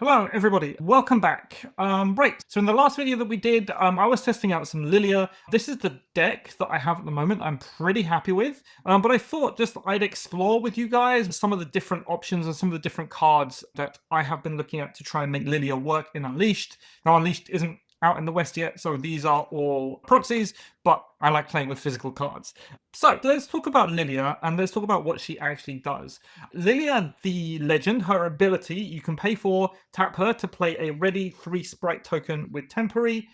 Hello, everybody. Welcome back. Right. So in the last video that we did, I was testing out some Lillia. This is the deck that I have at the moment. I'm pretty happy with. But I thought just I'd explore with you guys some of the different options and some of the different cards that I have been looking at to try and make Lillia work in Unleashed. Now, Unleashed isn't out in the West yet, so these are all proxies, but I like playing with physical cards. So let's talk about Lillia and let's talk about what she actually does. Lillia, the legend, her ability, you can pay for, tap her to play a ready 3 sprite token with temporary.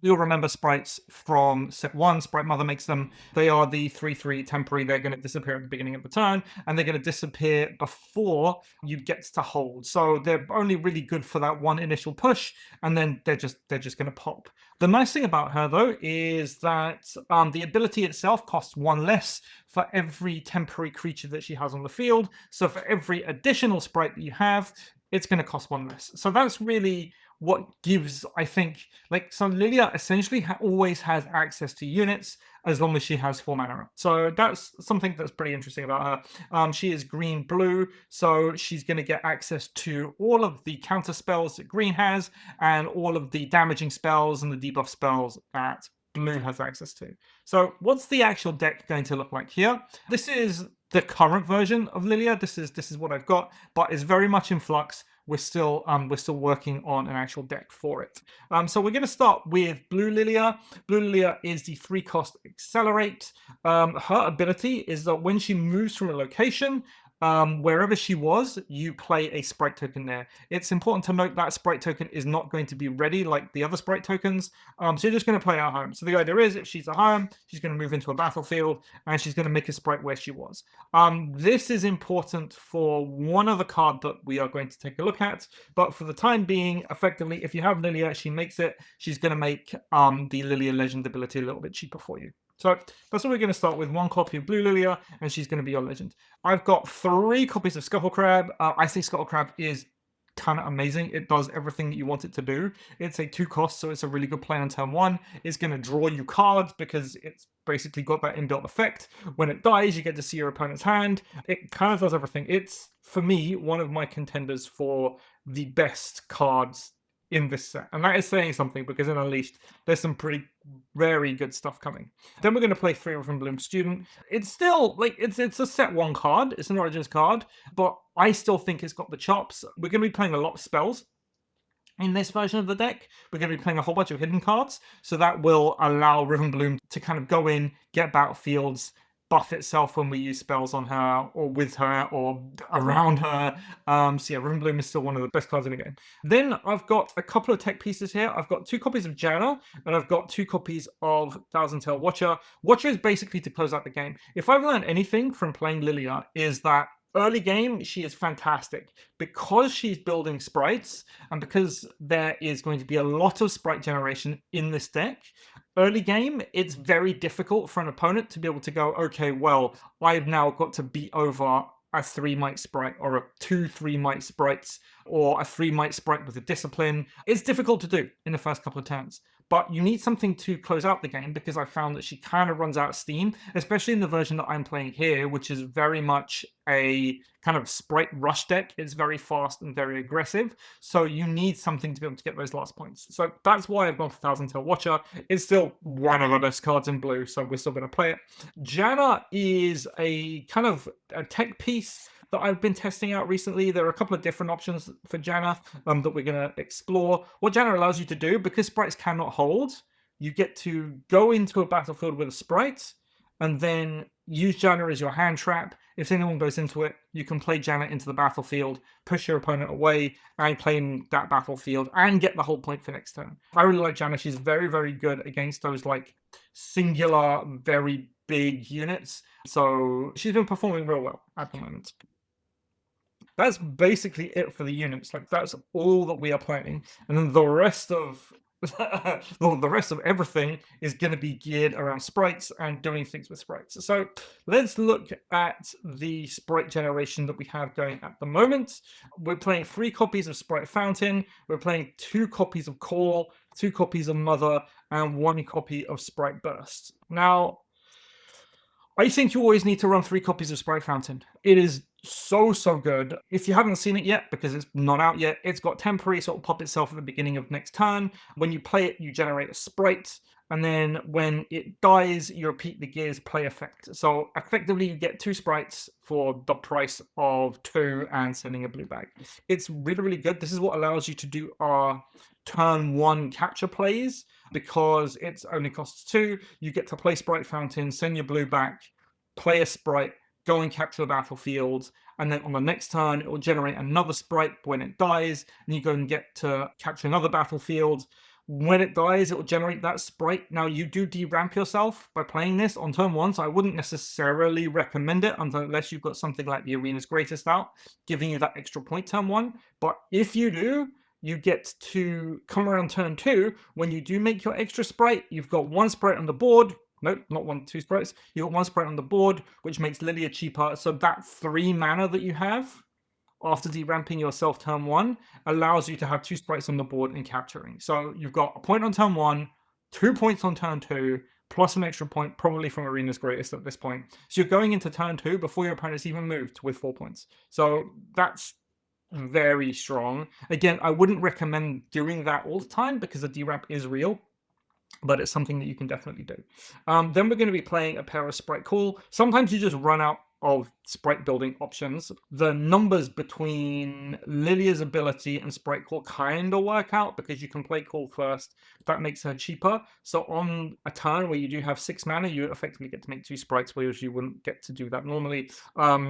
You'll remember sprites from set 1, Sprite Mother makes them. They are the 3/3 temporary, they're going to disappear at the beginning of the turn, and they're going to disappear before you get to hold. So they're only really good for that one initial push, and then they're just going to pop. The nice thing about her, though, is that the ability itself costs 1 less for every temporary creature that she has on the field. So for every additional sprite that you have, it's going to cost 1 less. So that's really what gives, I think, so Lillia essentially always has access to units as long as she has 4 mana. So that's something that's pretty interesting about her. She is green-blue, so she's going to get access to all of the counter spells that green has, and all of the damaging spells and the debuff spells that blue has access to. So what's the actual deck going to look like here? This is the current version of Lillia. This is what I've got, but it's very much in flux. We're still working on an actual deck for it. So we're going to start with Blue Lillia. Blue Lillia is the 3-cost Accelerate. Her ability is that when she moves from a location, wherever she was, you play a sprite token there. It's important to note that sprite token is not going to be ready like the other sprite tokens. So you're just going to play at home. So the idea is, if she's at home, she's going to move into a battlefield and she's going to make a sprite where she was. This is important for one other card that we are going to take a look at, but for the time being, effectively, if you have Lillia, she makes it, she's going to make the Lillia Legend ability a little bit cheaper for you. So that's what we're going to start with. 1 copy of Blue Lillia, and she's going to be your legend. I've got 3 copies of Scuttle Crab. I think Scuttle Crab is kind of amazing. It does everything that you want it to do. It's a 2-cost, so it's a really good play on turn 1. It's going to draw you cards because it's basically got that inbuilt effect. When it dies, you get to see your opponent's hand. It kind of does everything. It's, for me, one of my contenders for the best cards in this set, and that is saying something because in Unleashed there's some pretty very good stuff coming. Then we're going to play 3 Riftbound Bloom Student. It's still it's a set 1 card, it's an Origins card, but I still think it's got the chops. We're going to be playing a lot of spells in this version of the deck. We're going to be playing a whole bunch of hidden cards, so that will allow Riven Bloom to kind of go in, get battlefields, buff itself when we use spells on her or with her or around her. So yeah, Riven Bloom is still one of the best cards in the game. Then I've got a couple of tech pieces here. I've got 2 copies of Janna and I've got 2 copies of Thousand Tail Watcher. Watcher is basically to close out the game. If I've learned anything from playing Lillia, is that early game, she is fantastic because she's building sprites and because there is going to be a lot of sprite generation in this deck. Early game, it's very difficult for an opponent to be able to go, okay, well, I've now got to beat over a 3-might sprite or a 2 3-might sprites or a 3-might sprite with a discipline. It's difficult to do in the first couple of turns. But you need something to close out the game because I found that she kind of runs out of steam, especially in the version that I'm playing here, which is very much a kind of sprite rush deck. It's very fast and very aggressive, so you need something to be able to get those last points. So that's why I've gone for Thousand Tail Watcher. It's still one of the best cards in blue, so we're still going to play it. Janna is a kind of a tech piece that I've been testing out recently. There are a couple of different options for Janna that we're going to explore. What Janna allows you to do, because sprites cannot hold, you get to go into a battlefield with a sprite and then use Janna as your hand trap. If anyone goes into it, you can play Janna into the battlefield, push your opponent away, and claim that battlefield, and get the whole point for next turn. I really like Janna. She's very, very good against those singular, very big units. So she's been performing real well at the moment. That's basically it for the units. That's all that we are playing, and then the rest of the rest of everything is going to be geared around sprites and doing things with sprites. So let's look at the sprite generation that we have going at the moment. We're playing 3 copies of Sprite Fountain. We're playing 2 copies of Call, 2 copies of Mother, and 1 copy of Sprite Burst. Now, I think you always need to run 3 copies of Sprite Fountain. It is so, so good. If you haven't seen it yet, because it's not out yet, it's got temporary, so it'll pop itself at the beginning of next turn. When you play it, you generate a sprite, and then when it dies, you repeat the gear's play effect. So effectively, you get 2 sprites for the price of 2 and sending a blue bag. It's really, really good. This is what allows you to do our turn 1 capture plays, because it only costs 2. You get to play Sprite Fountain, send your blue back, play a sprite, go and capture the battlefield, and then on the next turn it will generate another sprite when it dies, and you go and get to capture another battlefield. When it dies, it will generate that sprite. Now, you do deramp yourself by playing this on turn 1, so I wouldn't necessarily recommend it unless you've got something like the Arena's Greatest out, giving you that extra point turn 1. But if you do, you get to come around turn 2. When you do make your extra sprite, you've got 1 sprite on the board. Nope, not 2 sprites. You've got 1 sprite on the board, which makes Lillia cheaper. So that 3 mana that you have after deramping yourself turn 1 allows you to have 2 sprites on the board and capturing. So you've got a point on turn 1, 2 points on turn 2, plus an extra point, probably from Arena's Greatest at this point. So you're going into turn 2 before your opponent's even moved with 4 points. So that's very strong. Again, I wouldn't recommend doing that all the time because the deramp is real, but it's something that you can definitely do. Then we're going to be playing a pair of Sprite Call. Sometimes you just run out of sprite building options. The numbers between Lillia's ability and Sprite Call kind of work out because you can play Call first. That makes her cheaper. So on a turn where you do have 6 mana, you effectively get to make 2 sprites, whereas you wouldn't get to do that normally.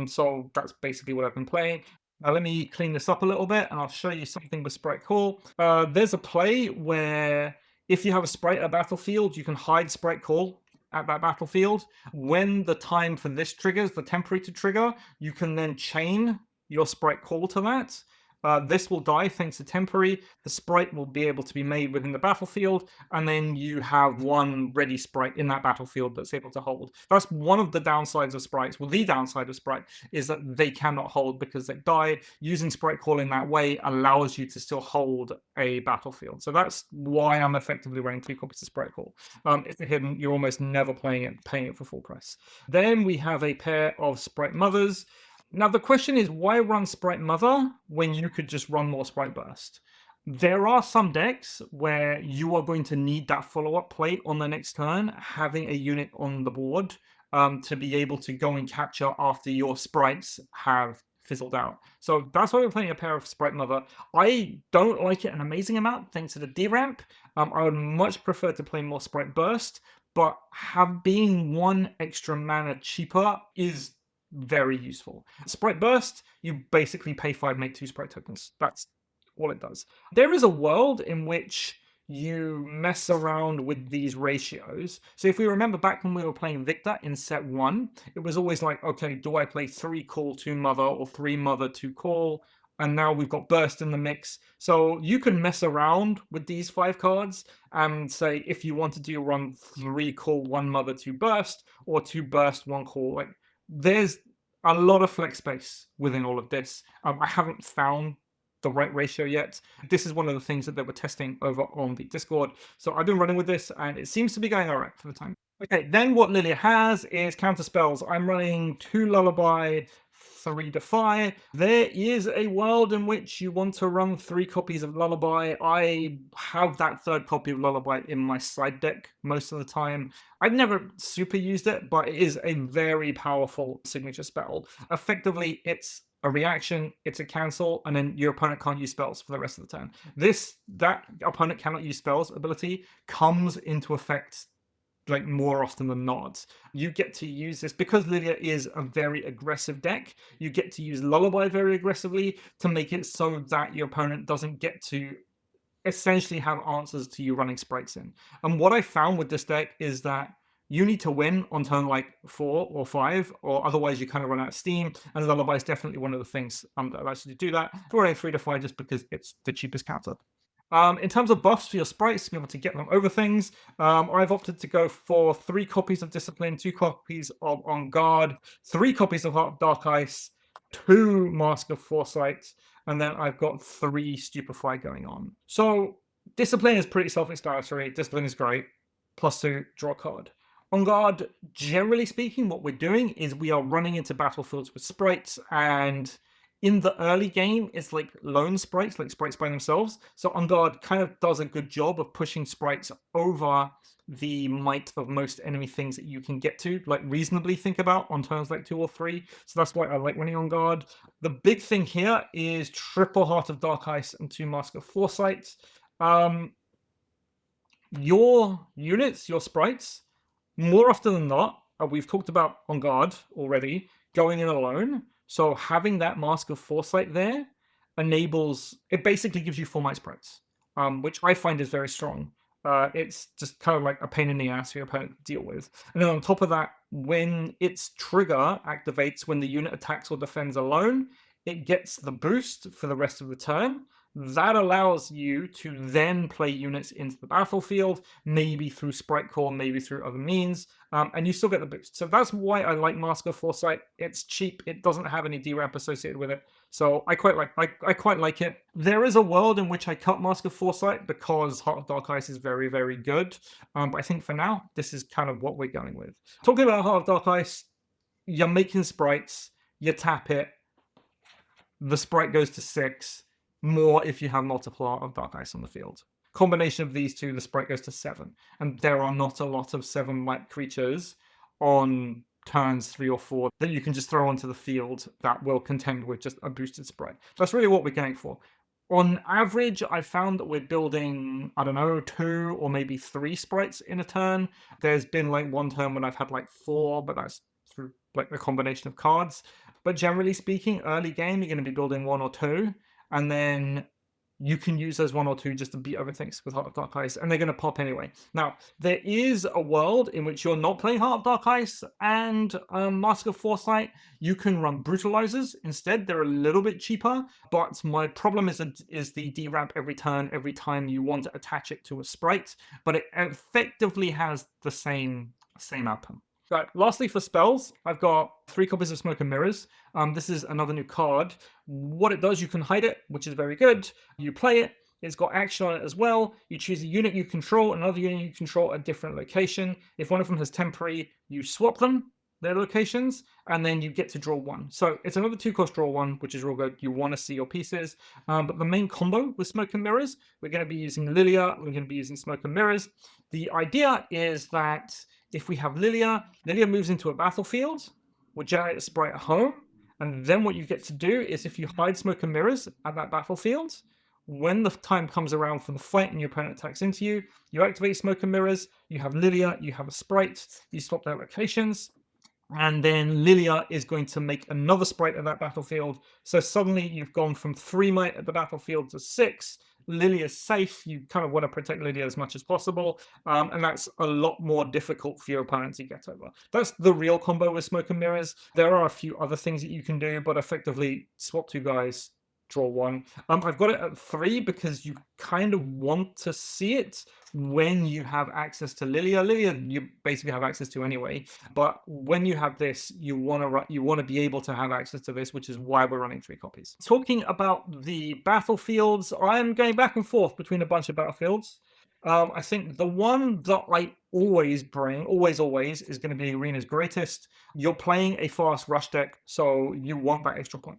So that's basically what I've been playing. Now let me clean this up a little bit and I'll show you something with Sprite Call. There's a play where if you have a sprite at a battlefield, you can hide Sprite Call at that battlefield. When the time for this triggers, the temporary to trigger, you can then chain your Sprite Call to that. This will die thanks to temporary. The sprite will be able to be made within the battlefield, and then you have 1 ready sprite in that battlefield that's able to hold. That's one of the downsides of sprites. Well, the downside of sprite is that they cannot hold because they die. Using Sprite Call in that way allows you to still hold a battlefield. So that's why I'm effectively running 2 copies of Sprite Call. It's a hidden, you're almost never paying it for full price. Then we have a pair of Sprite Mothers. Now, the question is, why run Sprite Mother when you could just run more Sprite Burst? There are some decks where you are going to need that follow-up play on the next turn, having a unit on the board to be able to go and capture after your sprites have fizzled out. So that's why we're playing a pair of Sprite Mother. I don't like it an amazing amount thanks to the deramp. I would much prefer to play more Sprite Burst, but being 1 extra mana cheaper is very useful. Sprite Burst, you basically pay 5, make 2 sprite tokens. That's all it does. There is a world in which you mess around with these ratios. So if we remember back when we were playing Victor in set 1, it was always like, okay, do I play 3 Call, 2 Mother, or 3 Mother, 2 Call? And now we've got Burst in the mix. So you can mess around with these 5 cards and say if you want to do run 3 Call, 1 Mother, 2 Burst, or 2 Burst, 1 Call. Like, there's a lot of flex space within all of this. I haven't found the right ratio yet. This is one of the things that they were testing over on the Discord. So I've been running with this and it seems to be going all right for the time. Okay, then what Lillia has is counter spells. I'm running 2 Lullaby, 3 Defy. There is a world in which you want to run 3 copies of Lullaby. I have that 3rd copy of Lullaby in my side deck most of the time. I've never super used it, but it is a very powerful signature spell. Effectively, it's a reaction, it's a cancel, and then your opponent can't use spells for the rest of the turn. That opponent cannot use spells ability comes into effect like more often than not. You get to use this because Lillia is a very aggressive deck. You get to use Lullaby very aggressively to make it so that your opponent doesn't get to essentially have answers to you running sprites in. And what I found with this deck is that you need to win on turn like 4 or 5, or otherwise you kind of run out of steam. And Lullaby is definitely one of the things that allows you to do that. For a 3 Defy just because it's the cheapest counter. In terms of buffs for your sprites, to be able to get them over things, I've opted to go for 3 copies of Discipline, 2 copies of On Guard, 3 copies of Heart of Dark Ice, 2 Mask of Foresight, and then I've got 3 Stupefy going on. So Discipline is pretty self-explanatory. Discipline is great. +2, draw a card. On guard, generally speaking, what we're doing is we are running into battlefields with sprites, and in the early game, it's like lone sprites, like sprites by themselves. So on guard kind of does a good job of pushing sprites over the might of most enemy things that you can get to, like reasonably think about on turns like 2 or 3. So that's why I like running on guard. The big thing here is triple Heart of Dark Ice and 2 Mask of Foresight. Your units, your sprites, more often than not, we've talked about on guard already, going in alone. So having that Mask of Foresight there enables, it basically gives you 4 might sprites, which I find is very strong. It's just kind of like a pain in the ass for your opponent to deal with. And then on top of that, when its trigger activates when the unit attacks or defends alone, it gets the boost for the rest of the turn. That allows you to then play units into the battlefield, maybe through Sprite Core, maybe through other means, and you still get the boost. So that's why I like Mask of Foresight. It's cheap. It doesn't have any DRAP associated with it. So I quite like it. There is a world in which I cut Mask of Foresight because Heart of Dark Ice is very, very good. But I think for now, this is kind of what we're going with. Talking about Heart of Dark Ice, you're making sprites, you tap it, the sprite goes to 6, more if you have multiple Art of Dark Ice on the field. Combination of these two, the sprite goes to 7. And there are not a lot of 7 white creatures on turns 3 or 4 that you can just throw onto the field that will contend with just a boosted sprite. That's really what we're going for. On average, I found that we're building, I don't know, 2 or maybe 3 sprites in a turn. There's been like one turn when I've had like 4, but that's through like a combination of cards. But generally speaking, early game, you're going to be building 1 or 2, and then you can use those 1 or 2 just to beat other things with Heart of Dark Ice, and they're going to pop anyway. Now, there is a world in which you're not playing Heart of Dark Ice and Mask of Foresight. You can run Brutalizers instead. They're a little bit cheaper, but my problem is the DRAP every turn, every time you want to attach it to a sprite, but it effectively has the same outcome. Right, lastly for spells, I've got 3 copies of Smoke and Mirrors. This is another new card. What it does, you can hide it, which is very good. You play it, it's got action on it as well. You choose a unit you control, another unit you control at a different location. If one of them has temporary, you swap them, their locations, and then you get to draw 1. So it's another 2-cost draw 1, which is real good. You want to see your pieces. But the main combo with Smoke and Mirrors, we're going to be using Lillia, we're going to be using Smoke and Mirrors. The idea is that if we have Lillia moves into a battlefield, will generate a sprite at home, and then what you get to do is if you hide Smoke and Mirrors at that battlefield, when the time comes around for the fight and your opponent attacks into you, you activate Smoke and Mirrors, you have Lillia, you have a sprite, you swap their locations, and then Lillia is going to make another sprite at that battlefield. So suddenly you've gone from 3 might at the battlefield to 6. Lillia's safe. You kind of want to protect Lillia as much as possible. And that's a lot more difficult for your opponent to get over. That's the real combo with Smoke and Mirrors. There are a few other things that you can do, but effectively swap 2 guys, draw 1. I've got it at 3 because you kind of want to see it when you have access to Lillia. Lillia you basically have access to anyway, but when you have this, you want to be able to have access to this, which is why we're running 3 copies. Talking about the battlefields, I'm going back and forth between a bunch of battlefields. I think the one that I always bring, always, is going to be Arena's Greatest. You're playing a fast rush deck, so you want that extra point.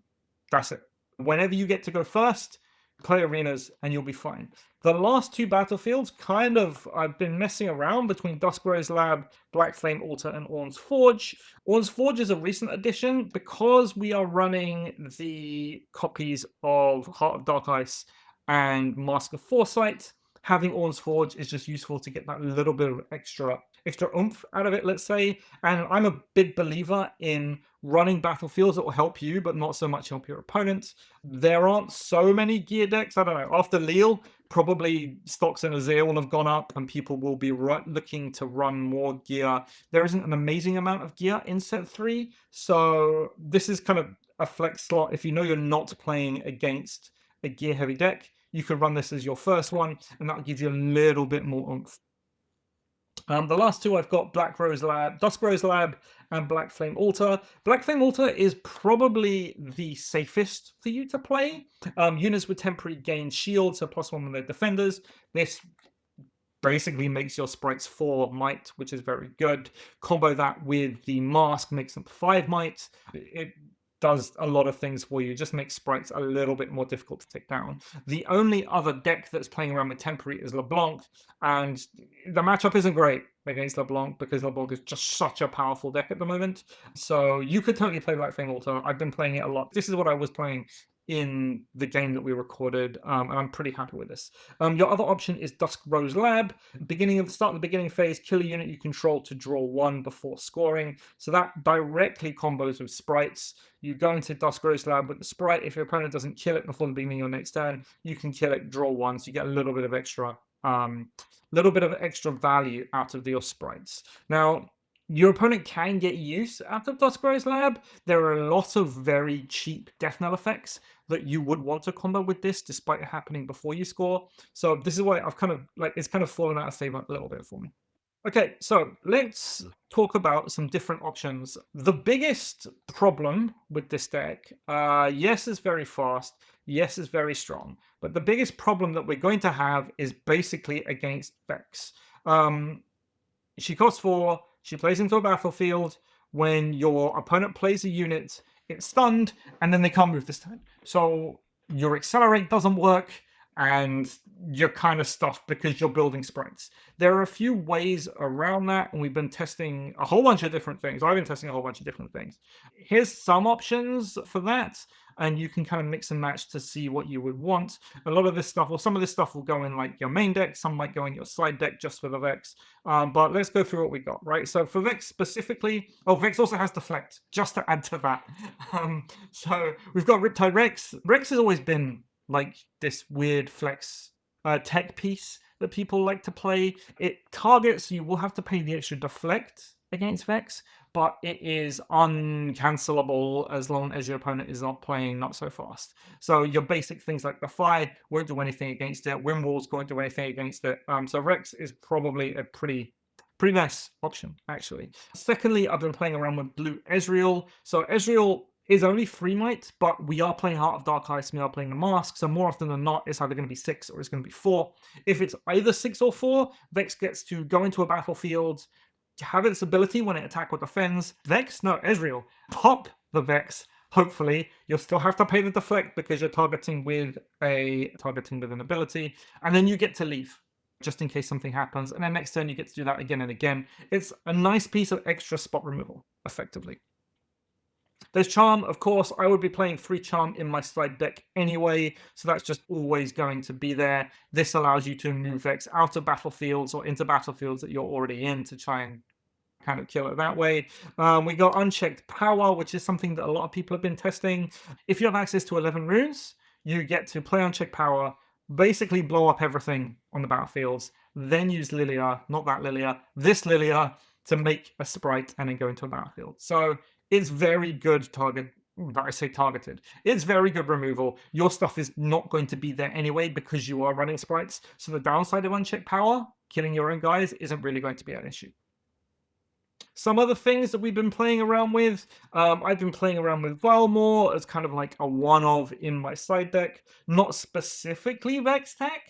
That's it. Whenever you get to go first, play Arenas and you'll be fine. The last 2 battlefields, kind of, I've been messing around between Duskrose Lab, Black Flame Altar, and Orn's Forge. Orn's Forge is a recent addition because we are running the copies of Heart of Dark Ice and Mask of Foresight. Having Orn's Forge is just useful to get that little bit of extra oomph out of it, let's say. And I'm a big believer in running battlefields that will help you, but not so much help your opponent. There aren't so many gear decks. I don't know. After Lille, probably stocks in Azir will have gone up and people will be looking to run more gear. There isn't an amazing amount of gear in set 3. So this is kind of a flex slot. If you know you're not playing against a gear heavy deck, you can run this as your first one, and that'll give you a little bit more oomph. The last 2 I've got Duskrose Lab, and Black Flame Altar. Black Flame Altar is probably the safest for you to play. Units with temporary gain shield, so +1 on their defenders. This basically makes your sprites 4 might, which is very good. Combo that with the mask, makes them 5 might. It does a lot of things for you, just makes sprites a little bit more difficult to take down. The only other deck that's playing around with temporary is LeBlanc, and the matchup isn't great against LeBlanc because LeBlanc is just such a powerful deck at the moment. So you could totally play Black Fang Altar. I've been playing it a lot. This is what I was playing in the game that we recorded, and I'm pretty happy with this. Your other option is Dusk Rose Lab. Start of the beginning phase, kill a unit you control to draw 1 before scoring. So that directly combos with sprites. You go into Dusk Rose Lab with the sprite. If your opponent doesn't kill it before the beginning of your next turn, you can kill it, draw 1, so you get a little bit of extra value out of your sprites. Now, your opponent can get use out of Dusk Rose Lab. There are a lot of very cheap death knell effects that you would want to combo with this, despite it happening before you score. So this is why I've it's kind of fallen out of favor a little bit for me. Okay, so let's talk about some different options. The biggest problem with this deck, yes, it's very fast, yes, it's very strong, but the biggest problem that we're going to have is basically against Vex. She costs 4, she plays into a battlefield. When your opponent plays a unit, it's stunned, and then they can't move this turn. So your accelerate doesn't work, and you're kind of stuffed because you're building sprites. There are a few ways around that, and we've been testing a whole bunch of different things. I've been testing a whole bunch of different things. Here's some options for that, and you can kind of mix and match to see what you would want. A lot of this stuff, or some of this stuff, will go in like your main deck, some might go in your side deck just for the Vex. But let's go through what we got, right? So for Vex specifically, Vex also has Deflect, just to add to that. So we've got Riptide Rex. Rex has always been like this weird flex tech piece that people like to play. It targets, you will have to pay the extra deflect against Vex, but it is uncancelable as long as your opponent is not playing not so fast. So your basic things like the Fire won't do anything against it, Wind Walls won't do anything against it. So Rex is probably a pretty nice option, actually. Secondly, I've been playing around with blue Ezreal. So Ezreal is only 3 might, but we are playing Heart of Dark Ice, we are playing the Mask, so more often than not, it's either going to be 6 or it's going to be 4. If it's either 6 or 4, Vex gets to go into a battlefield, have its ability when it attack or defends. Ezreal, pop the Vex. Hopefully, you'll still have to pay the deflect because you're targeting with an ability, and then you get to leave just in case something happens, and then next turn you get to do that again and again. It's a nice piece of extra spot removal, effectively. There's Charm, of course. I would be playing 3 Charm in my side deck anyway, so that's just always going to be there. This allows you to move Vex out of battlefields or into battlefields that you're already in to try and kind of kill it that way. We got Unchecked Power, which is something that a lot of people have been testing. If you have access to 11 runes, you get to play Unchecked Power, basically blow up everything on the battlefields, then use Lillia, not that Lillia, this Lillia, to make a sprite and then go into a battlefield. So it's very good targeted. It's very good removal. Your stuff is not going to be there anyway because you are running sprites. So the downside of Unchecked Power, killing your own guys, isn't really going to be an issue. Some other things that we've been playing around with, I've been playing around with Valmore as kind of like a one-of in my side deck. Not specifically Vex tech,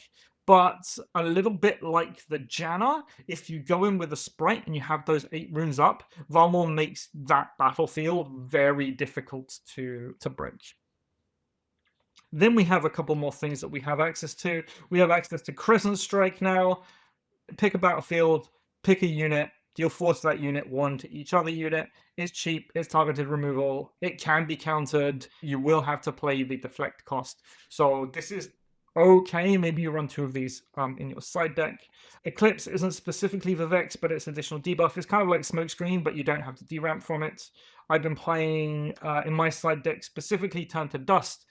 but a little bit like the Janna. If you go in with a sprite and you have those 8 runes up, Valmore makes that battlefield very difficult to break. Then we have a couple more things that we have access to. We have access to Crescent Strike now. Pick a battlefield, pick a unit, deal 4 to that unit, 1 to each other unit. It's cheap, it's targeted removal, it can be countered. You will have to play the deflect cost. So this is okay. Maybe you run 2 of these in your side deck. Eclipse isn't specifically the Vex, but it's additional debuff. It's kind of like Smokescreen, but you don't have to deramp from it. I've been playing in my side deck specifically Turn to Dust.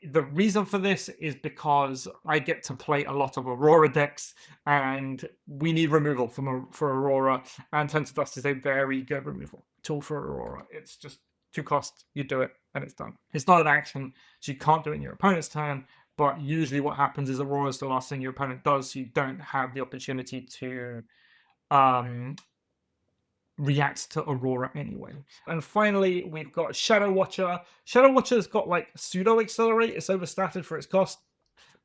The reason for this is because I get to play a lot of Aurora decks, and we need removal for Aurora, and Turn to Dust is a very good removal tool for Aurora. It's just 2 costs, you do it, and it's done. It's not an action, so you can't do it in your opponent's turn, but usually what happens is Aurora is the last thing your opponent does, so you don't have the opportunity to reacts to Aurora anyway. And finally, we've got Shadow Watcher. Shadow Watcher's got like pseudo accelerate. It's overstated for its cost,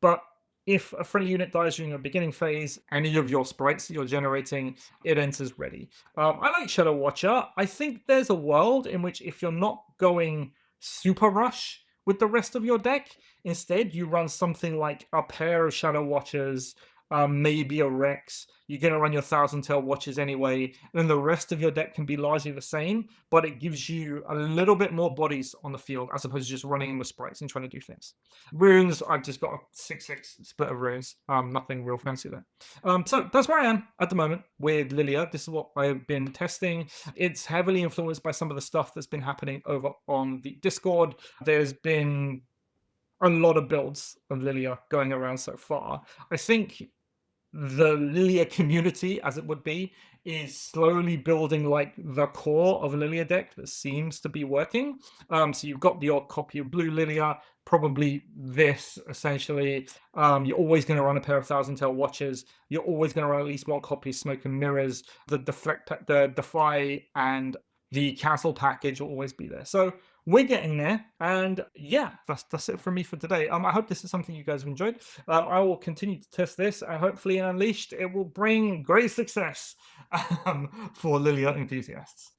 but if a friendly unit dies during your beginning phase, any of your sprites that you're generating, it enters ready. I like Shadow Watcher. I think there's a world in which if you're not going super rush with the rest of your deck, instead you run something like a pair of Shadow Watchers, maybe a Rex. You're going to run your Thousand Tail Watchers anyway, and then the rest of your deck can be largely the same, but it gives you a little bit more bodies on the field as opposed to just running in with sprites and trying to do things. Runes, I've just got a 6/6 split of runes. Nothing real fancy there. So that's where I am at the moment with Lillia. This is what I've been testing. It's heavily influenced by some of the stuff that's been happening over on the Discord. There's been a lot of builds of Lillia going around so far. I think the Lillia community, as it would be, is slowly building like the core of a Lillia deck that seems to be working. So you've got the odd copy of Blue Lillia, probably this essentially. You're always going to run a pair of Thousand Tail Watchers. You're always going to run at least one copy of Smoke and Mirrors. The Defy and the Castle package will always be there. So we're getting there, and yeah, that's it from me for today. I hope this is something you guys have enjoyed. I will continue to test this, and hopefully in Unleashed it will bring great success for Lillia enthusiasts.